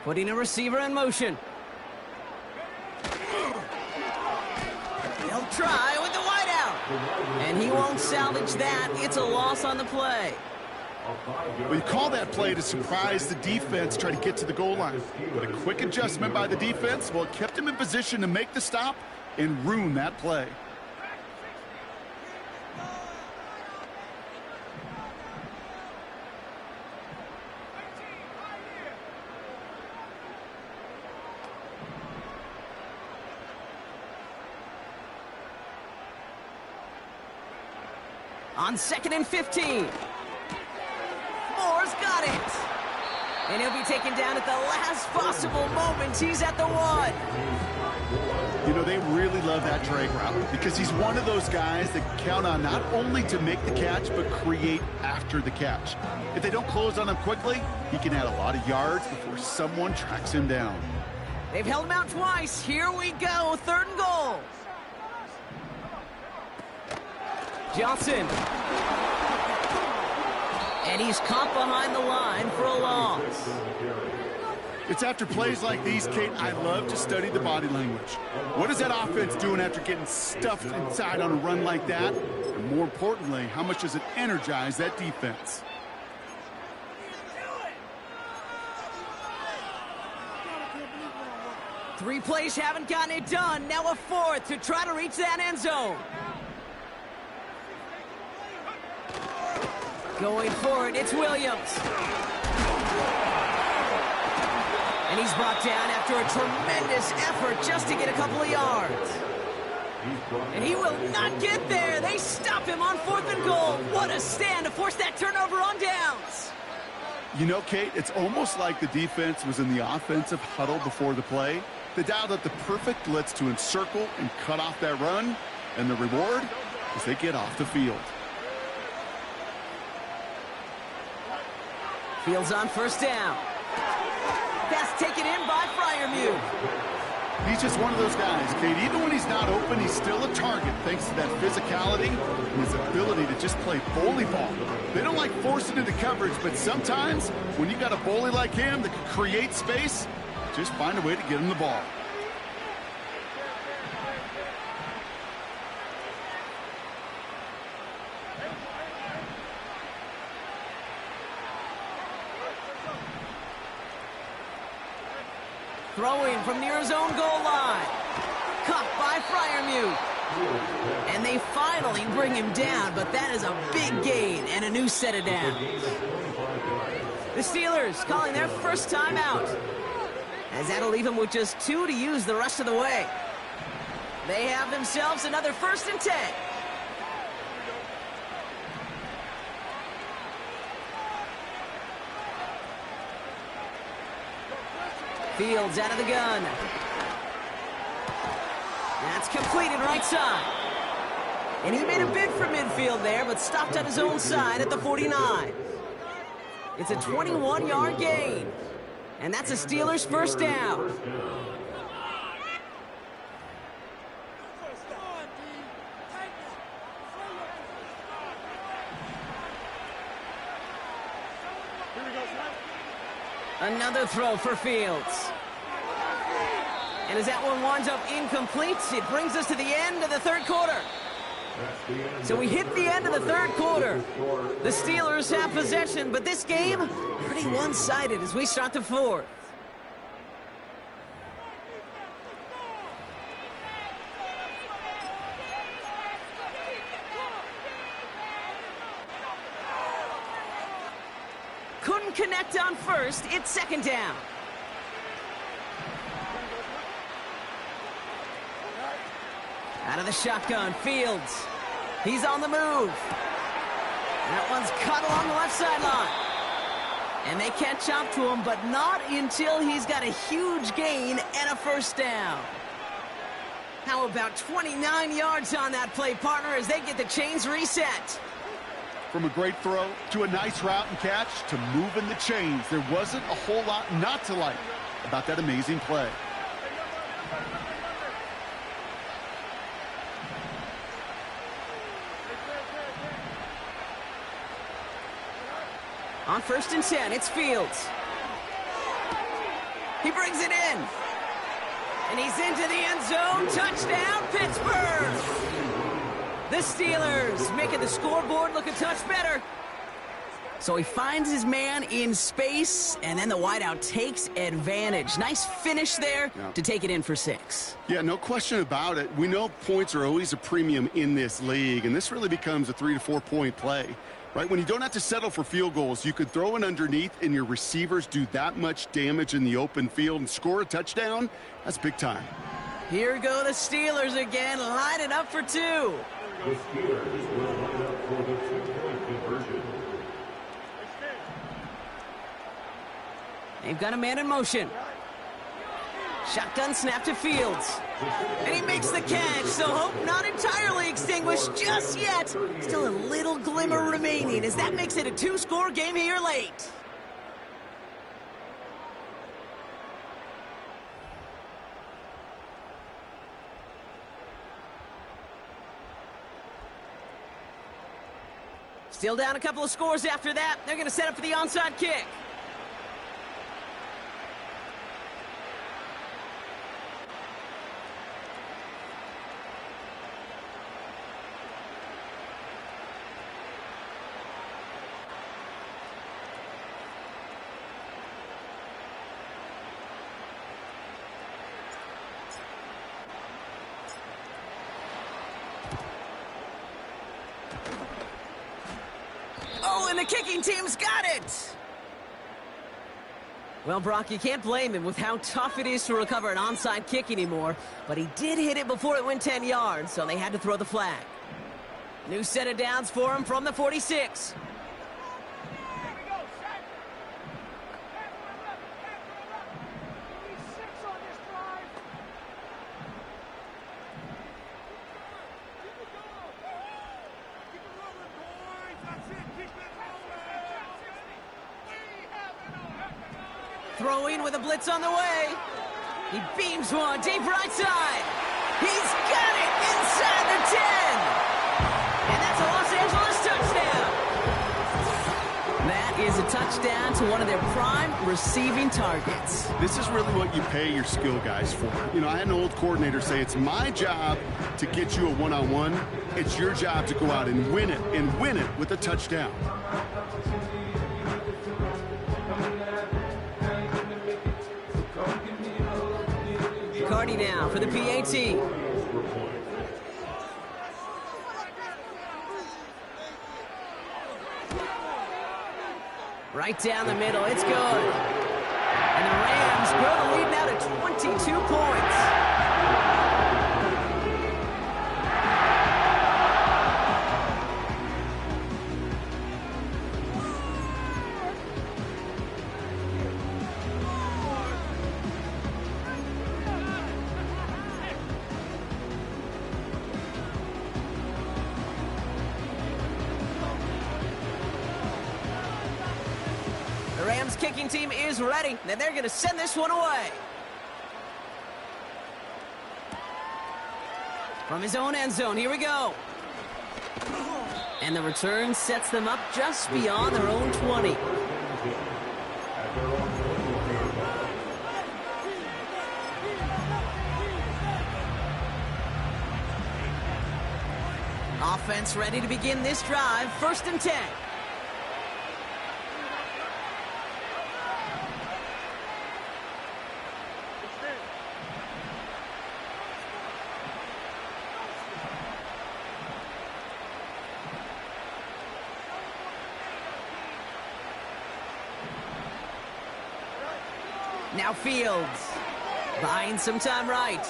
Putting a receiver in motion. He'll try with the wideout. And he won't salvage that. It's a loss on the play. Well, you call that play to surprise the defense, try to get to the goal line. But a quick adjustment by the defense, well, it kept him in position to make the stop and ruin that play. On 2nd and 15. Moore's got it. And he'll be taken down at the last possible moment. He's at the 1. You know, they really love that drag route because he's one of those guys that count on not only to make the catch, but create after the catch. If they don't close on him quickly, he can add a lot of yards before someone tracks him down. They've held him out twice. Here we go. 3rd and goal. Johnson. And he's caught behind the line for a loss. It's after plays like these, Kate, I love to study the body language. What is that offense doing after getting stuffed inside on a run like that? And more importantly, how much does it energize that defense? Three plays haven't gotten it done. Now a 4th to try to reach that end zone. Going for it, it's Williams. And he's brought down after a tremendous effort just to get a couple of yards. And he will not get there. They stop him on 4th and goal. What a stand to force that turnover on downs. You know, Kate, it's almost like the defense was in the offensive huddle before the play. They dialed up the perfect blitz to encircle and cut off that run. And the reward is they get off the field. Fields on 1st down. Pass taken in by Freiermuth. He's just one of those guys, Kate. Even when he's not open, he's still a target thanks to that physicality and his ability to just play bully ball. They don't like forcing into coverage, but sometimes when you got a bully like him that can create space, just find a way to get him the ball. Throwing from near his own goal line. Caught by Freiermuth. And they finally bring him down, but that is a big gain and a new set of downs. The Steelers calling their first time out, as that'll leave them with just 2 to use the rest of the way. They have themselves another 1st and 10. Fields out of the gun. That's completed right side. And he made a bid for midfield there, but stopped on his own side at the 49. It's a 21-yard gain. And that's a Steelers 1st down. Another throw for Fields. And as that one winds up incomplete, it brings us to the end of the 3rd quarter. So we hit the end of the 3rd quarter. The Steelers have possession, but this game, pretty one-sided as we start the 4th. Couldn't connect on 1st. It's 2nd down. Out of the shotgun, Fields. He's on the move. And that one's cut along the left sideline. And they catch up to him, but not until he's got a huge gain and a 1st down. How about 29 yards on that play, partner, as they get the chains reset? From a great throw to a nice route and catch to moving the chains, there wasn't a whole lot not to like about that amazing play. On 1st and 10, it's Fields. He brings it in. And he's into the end zone. Touchdown, Pittsburgh! The Steelers making the scoreboard look a touch better. So he finds his man in space, and then the wideout takes advantage. Nice finish there to take it in for 6. Yeah, no question about it. We know points are always a premium in this league, and this really becomes a 3 to 4 point play. Right, when you don't have to settle for field goals, you could throw it underneath and your receivers do that much damage in the open field and score a touchdown. That's big time. Here go the Steelers again, lining up for 2. The Steelers will line up for the 2-point conversion. They've got a man in motion. Shotgun snap to Fields. And he makes the catch, so hope not entirely extinguished just yet. Still a little glimmer remaining as that makes it a 2-score game here late. Still down a couple of scores after that. They're going to set up for the onside kick. Oh, and the kicking team's got it! Well, Brock, you can't blame him with how tough it is to recover an onside kick anymore, but he did hit it before it went 10 yards, so they had to throw the flag. New set of downs for him from the 46. Throwing with a blitz on the way. He beams one deep right side. He's got it inside the 10. And that's a Los Angeles touchdown. That is a touchdown to one of their prime receiving targets. This is really what you pay your skill guys for. You know, I had an old coordinator say, it's my job to get you a one-on-one. It's your job to go out and win it with a touchdown. Cardi now for the PAT. Right down the middle, it's good. And the Rams grow the lead now to 22 points. The Rams kicking team is ready, and they're going to send this one away. From his own end zone, here we go. And the return sets them up just beyond their own 20. Offense ready to begin this drive, 1st and 10. Now Fields, buying some time right.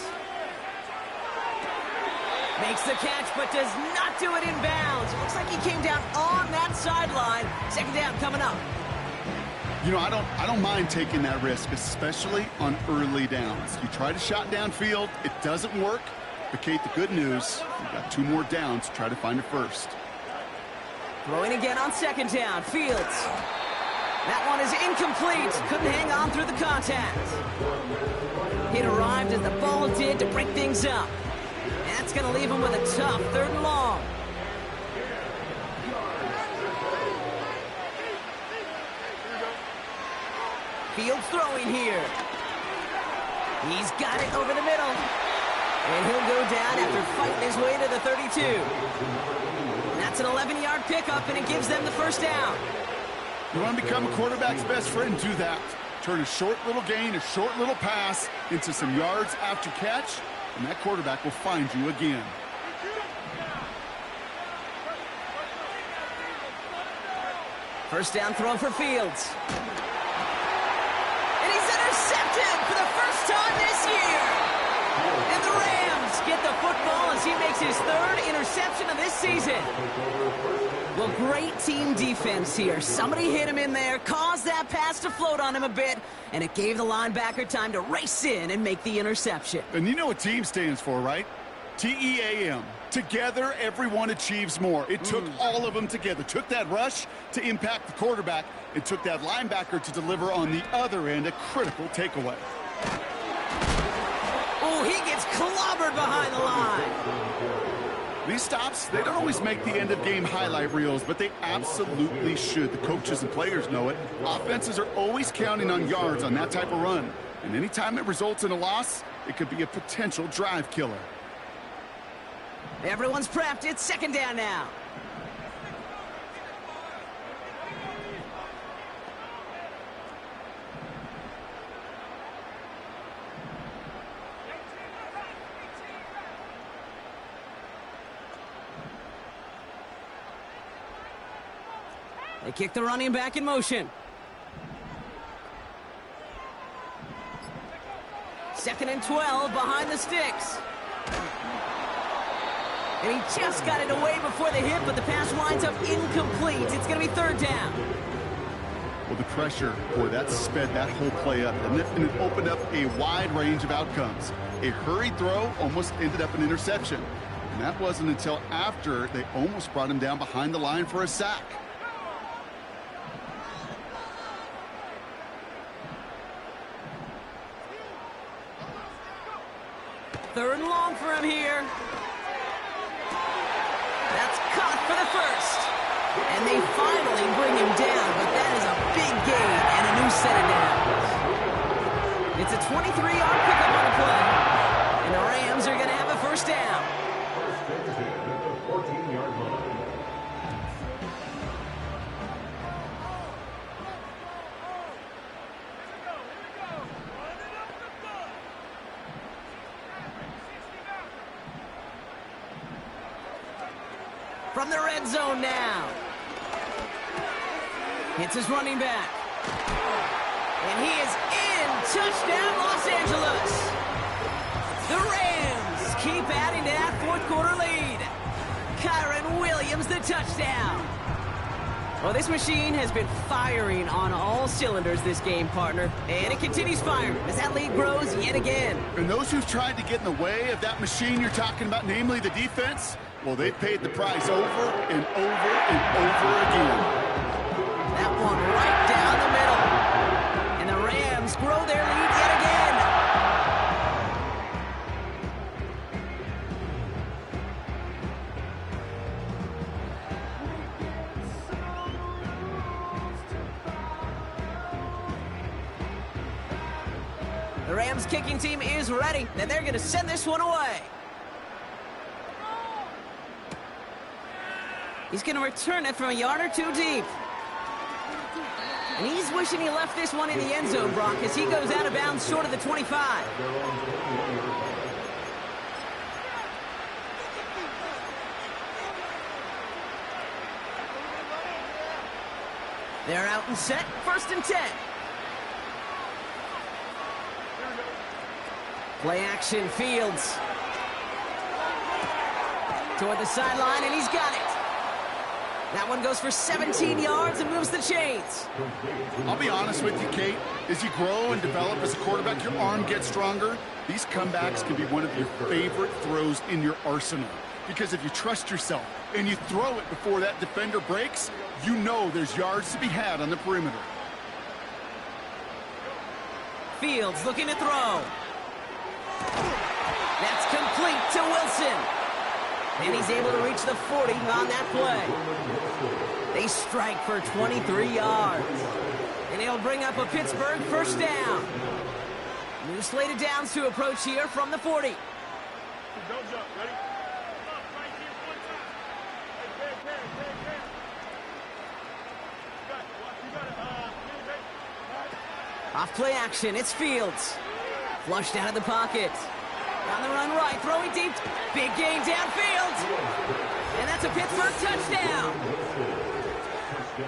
Makes the catch, but does not do it in bounds. Looks like he came down on that sideline. 2nd down coming up. You know, I don't mind taking that risk, especially on early downs. You try to shot downfield, it doesn't work. But Kate, the good news, you've got 2 more downs to try to find a first. Throwing again on 2nd down, Fields. That one is incomplete. Couldn't hang on through the contact. It arrived as the ball did to break things up. That's going to leave him with a tough 3rd and long. Fields throwing here. He's got it over the middle. And he'll go down after fighting his way to the 32. That's an 11-yard pickup, and it gives them the 1st down. You want to become a quarterback's best friend, do that. Turn a short little gain, a short little pass into some yards after catch, and that quarterback will find you again. First down throw for Fields. And he's intercepted for the first time this year. And the Rams get the football as he makes his 3rd interception of this season. Well, great team defense here. Somebody hit him in there, caused that pass to float on him a bit, and it gave the linebacker time to race in and make the interception. And you know what team stands for, right? T-E-A-M. Together, everyone achieves more. It took all of them together. Took that rush to impact the quarterback. It took that linebacker to deliver on the other end, a critical takeaway. Oh, he gets clobbered behind the line. These stops, they don't always make the end-of-game highlight reels, but they absolutely should. The coaches and players know it. Offenses are always counting on yards on that type of run. And anytime it results in a loss, it could be a potential drive killer. Everyone's prepped. It's 2nd down now. They kick the running back in motion. 2nd and 12 behind the sticks. And he just got it away before the hit, but the pass winds up incomplete. It's going to be 3rd down. Well, the pressure, boy, that sped that whole play up, and it opened up a wide range of outcomes. A hurried throw almost ended up an interception. And that wasn't until after they almost brought him down behind the line for a sack. Third and long for him here. That's caught for the first. And they finally bring him down, but that is a big gain and a new set of downs. It's a 23-yard pickup on the play. And the Rams are going to have a first down. First and 10 at the 14-yard line. From the red zone now. It's his running back. And he is in. Touchdown, Los Angeles. The Rams keep adding to that 4th quarter lead. Kyron Williams, the touchdown. Well, this machine has been firing on all cylinders this game, partner. And it continues firing as that lead grows yet again. And those who've tried to get in the way of that machine you're talking about, namely the defense, well, they've paid the price over and over and over again. That one right down the middle. And the Rams grow their lead yet again. The Rams kicking team is ready, and they're going to send this one away. He's going to return it from a yard or two deep. And he's wishing he left this one in the end zone, Brock, as he goes out of bounds short of the 25. They're out and set, 1st and 10. Play action, Fields. Toward the sideline, and he's got it. That one goes for 17 yards and moves the chains. I'll be honest with you, Kate. As you grow and develop as a quarterback, your arm gets stronger. These comebacks can be one of your favorite throws in your arsenal. Because if you trust yourself and you throw it before that defender breaks, you know there's yards to be had on the perimeter. Fields looking to throw. That's complete to Wilson. And he's able to reach the 40 on that play. They strike for 23 yards. And it'll bring up a Pittsburgh first down. New slated downs to approach here from the 40. Don't jump, ready? Right here, one time. Hey, You got it. Off play action, it's Fields. Flushed out of the pocket. On the run right, throwing deep. Big gain downfield. And that's a Pittsburgh touchdown.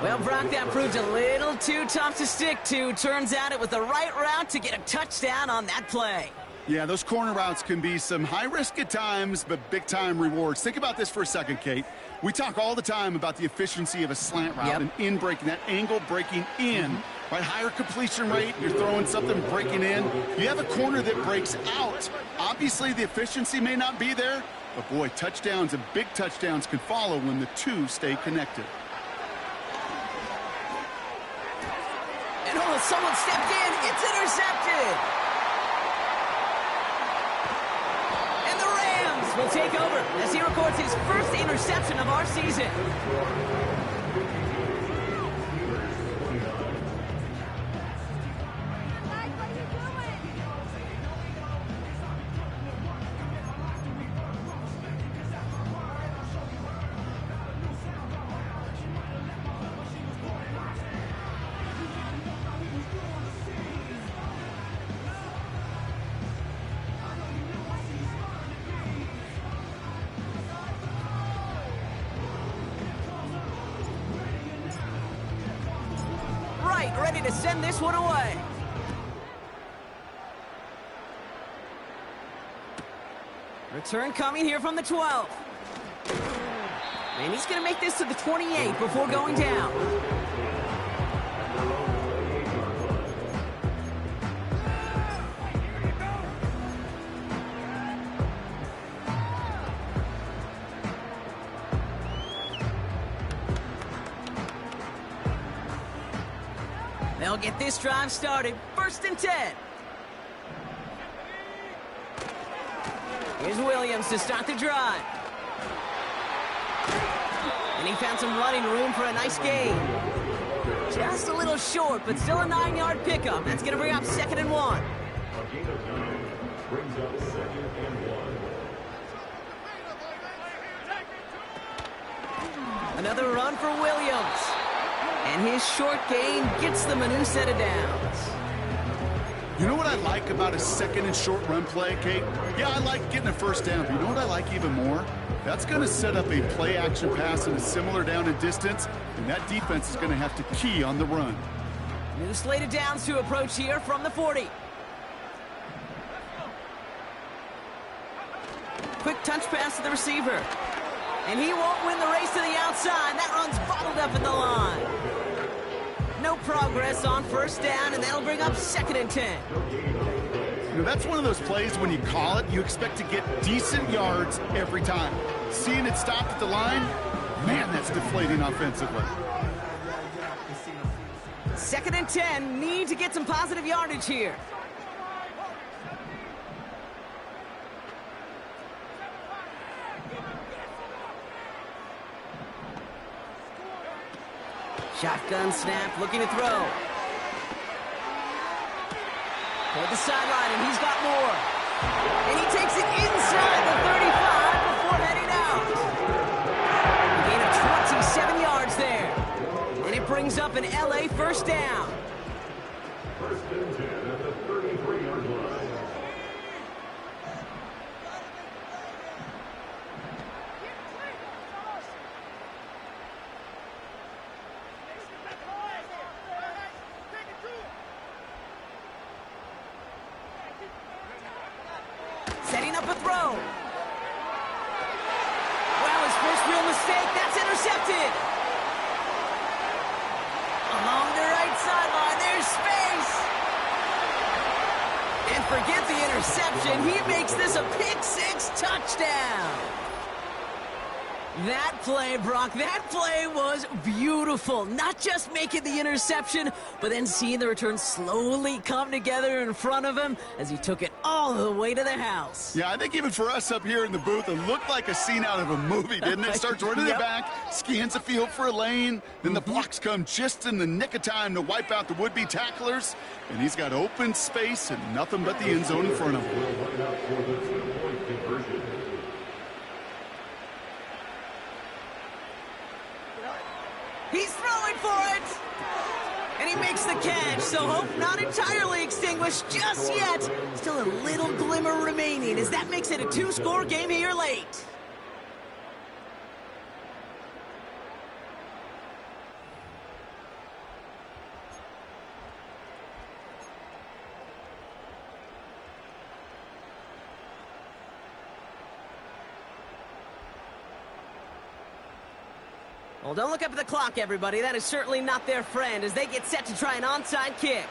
Well, Brock, that proved a little too tough to stick to. Turns out it was the right route to get a touchdown on that play. Yeah, those corner routes can be some high risk at times, but big time rewards. Think about this for a second, Kate. We talk all the time about the efficiency of a slant route and in breaking, that angle breaking in. Right, higher completion rate, you're throwing something breaking in. You have a corner that breaks out. Obviously, the efficiency may not be there, but boy, touchdowns and big touchdowns can follow when the two stay connected. And oh, someone stepped in. It's intercepted. And the Rams will take over as he records his first interception of our season. to send this one away. Return coming here from the 12. And he's going to make this to the 28 before going down. They'll get this drive started. 1st and 10. Here's Williams to start the drive. And he found some running room for a nice gain. Just a little short, but still a 9-yard pickup. That's going to bring up 2nd and 1. A gain of 9 brings up 2nd and 1. Another run for Williams. And his short gain gets them a new set of downs. You know what I like about a 2nd and short run play, Kate? Yeah, I like getting a 1st down, but you know what I like even more? That's going to set up a play-action pass in a similar down and distance, and that defense is going to have to key on the run. New slate of downs to approach here from the 40. Quick touch pass to the receiver. And he won't win the race to the outside. That run's bottled up in the line. No progress on 1st down, and that'll bring up 2nd and 10. You know, that's one of those plays when you call it, you expect to get decent yards every time. Seeing it stopped at the line, man, that's deflating offensively. 2nd and 10, need to get some positive yardage here. Shotgun snap, looking to throw. Toward the sideline, and he's got more. And he takes it inside the 35 before heading out. A gain of 27 yards there. And it brings up an LA 1st down. 1st and 10 at the 33-yard line. Setting up a throw. Well, his first real mistake, that's intercepted. Along the right sideline, there's space. And forget the interception, he makes this a pick-6 touchdown. That play, Brock, that play was beautiful. Not just making the interception, but then seeing the return slowly come together in front of him as he took it all the way to the house. Yeah, I think even for us up here in the booth, it looked like a scene out of a movie, didn't it? Starts running it back, scans the field for a lane, then the blocks come just in the nick of time to wipe out the would-be tacklers, and he's got open space and nothing but the end zone in front of him. Will line up for the 2-point conversion. He's throwing for it! And he makes the catch, so hope not entirely extinguished just yet. Still a little glimmer remaining as that makes it a 2-score game here late. Well, don't look up at the clock, everybody. That is certainly not their friend as they get set to try an onside kick.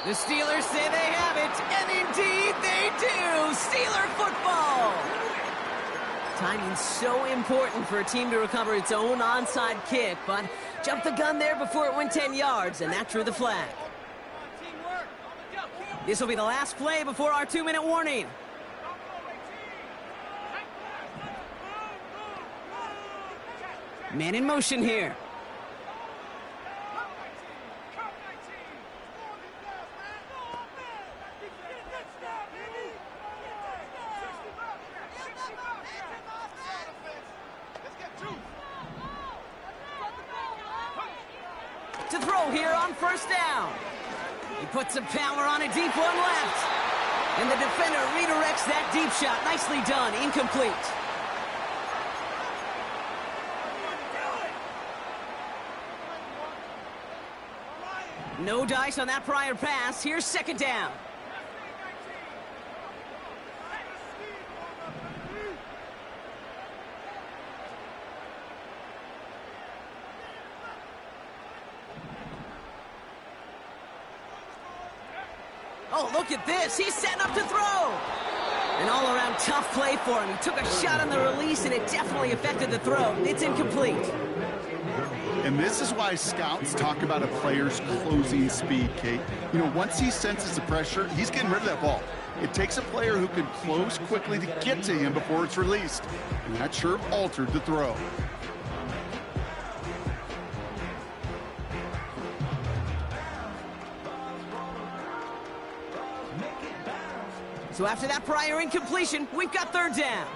The Steelers say they have it, and indeed they do. Steeler football. Timing's so important for a team to recover its own onside kick, but jumped the gun there before it went 10 yards, and that drew the flag. This will be the last play before our 2-minute warning. Man in motion here. to throw here on first down. He puts some power on a deep one left. And the defender redirects that deep shot. Nicely done. Incomplete. No dice on that prior pass. Here's second down. Oh, look at this. He's setting up to throw. An all-around tough play for him. He took a shot on the release, and it definitely affected the throw. It's incomplete. And this is why scouts talk about a player's closing speed, Kate. You know, once he senses the pressure, he's getting rid of that ball. It takes a player who can close quickly to get to him before it's released. And that sure altered the throw. So after that prior incompletion, we've got third down.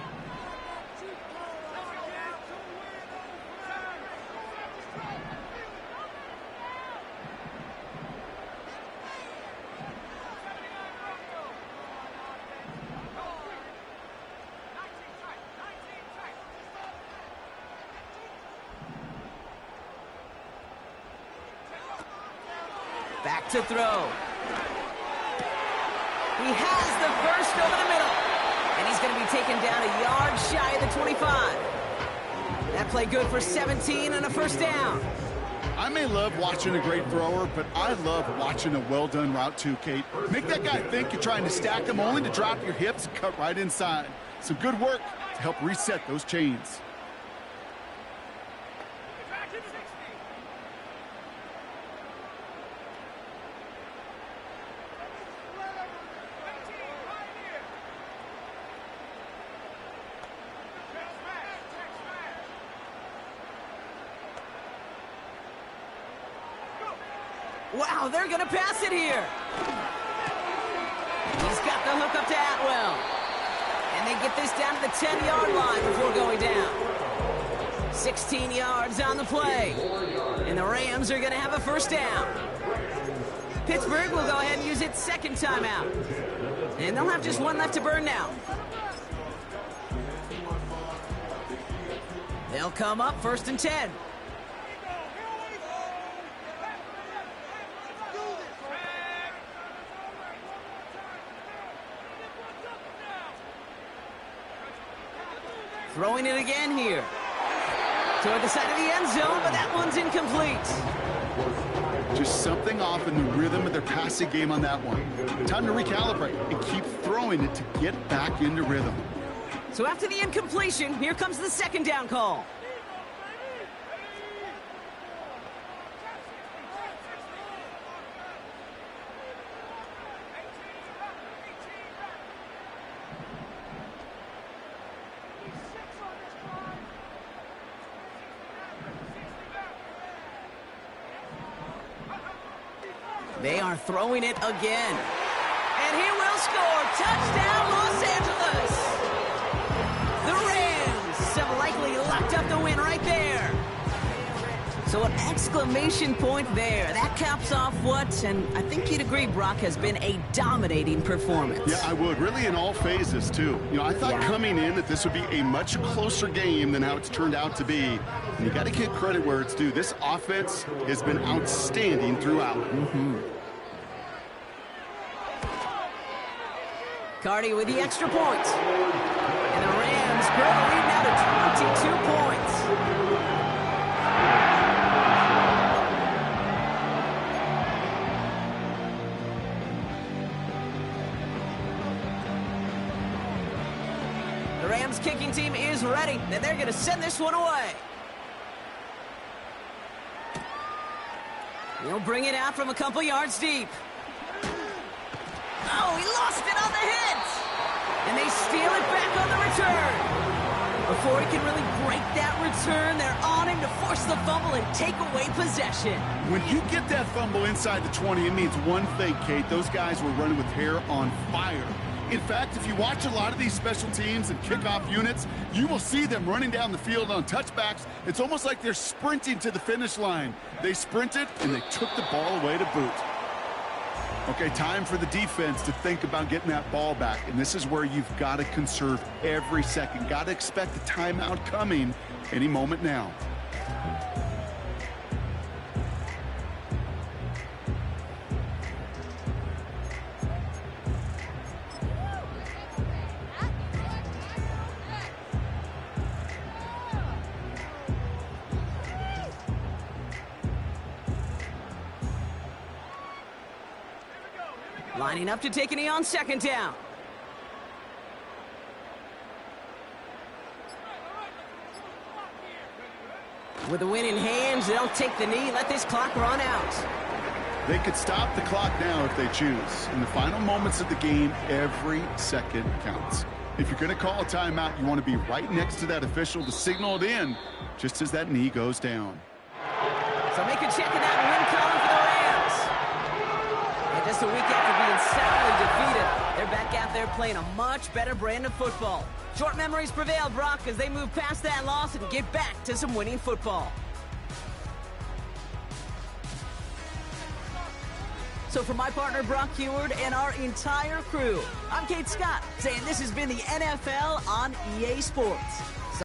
Back to throw. He has the first over the middle. And he's going to be taken down a yard shy of the 25. That play good for 17 and a first down. I may love watching a great thrower, but I love watching a well-done route too, Kate. Make that guy think you're trying to stack him only to drop your hips and cut right inside. Some good work to help reset those chains. Wow, they're going to pass it here. He's got the hook up to Atwell. And they get this down to the 10-yard line before going down. 16 yards on the play. And the Rams are going to have a first down. Pittsburgh will go ahead and use its second timeout. And they'll have just one left to burn now. They'll come up first and 10. Throwing it again here. Toward the side of the end zone, but that one's incomplete. Just something off in the rhythm of their passing game on that one. Time to recalibrate and keep throwing it to get back into rhythm. So after the incompletion, here comes the second down call. They are throwing it again. And he will score. Touchdown, Los Angeles. The Rams have likely locked up the win right there. So an exclamation point there. That caps off what, and I think you'd agree, Brock, has been a dominating performance. Yeah, I would. Really in all phases, too. You know, I thought coming in that this would be a much closer game than how it's turned out to be. And you got to give credit where it's due. This offense has been outstanding throughout. Cardi with the extra point. And the Rams grow the lead now to 22 points. The Rams kicking team is ready, and they're going to send this one away. He'll bring it out from a couple yards deep. Oh, he lost it on the hit! And they steal it back on the return. Before he can really break that return, they're on him to force the fumble and take away possession. When you get that fumble inside the 20, it means one thing, Kate. Those guys were running with hair on fire. In fact, if you watch a lot of these special teams and kickoff units, you will see them running down the field on touchbacks. It's almost like they're sprinting to the finish line. They sprinted, and they took the ball away to boot. Okay, time for the defense to think about getting that ball back, and this is where you've got to conserve every second. Got to expect a timeout coming any moment now. Lining up to take a knee on second down. With the win in hands, they'll take the knee, let this clock run out. They could stop the clock now if they choose. In the final moments of the game, every second counts. If you're going to call a timeout, you want to be right next to that official to signal it in just as that knee goes down. So make a check in that win column for the Rams. And just a week after being soundly defeated, they're back out there playing a much better brand of football. Short memories prevail, Brock, as they move past that loss and get back to some winning football. So for my partner, Brock Heward, and our entire crew, I'm Kate Scott, saying this has been the NFL on EA Sports.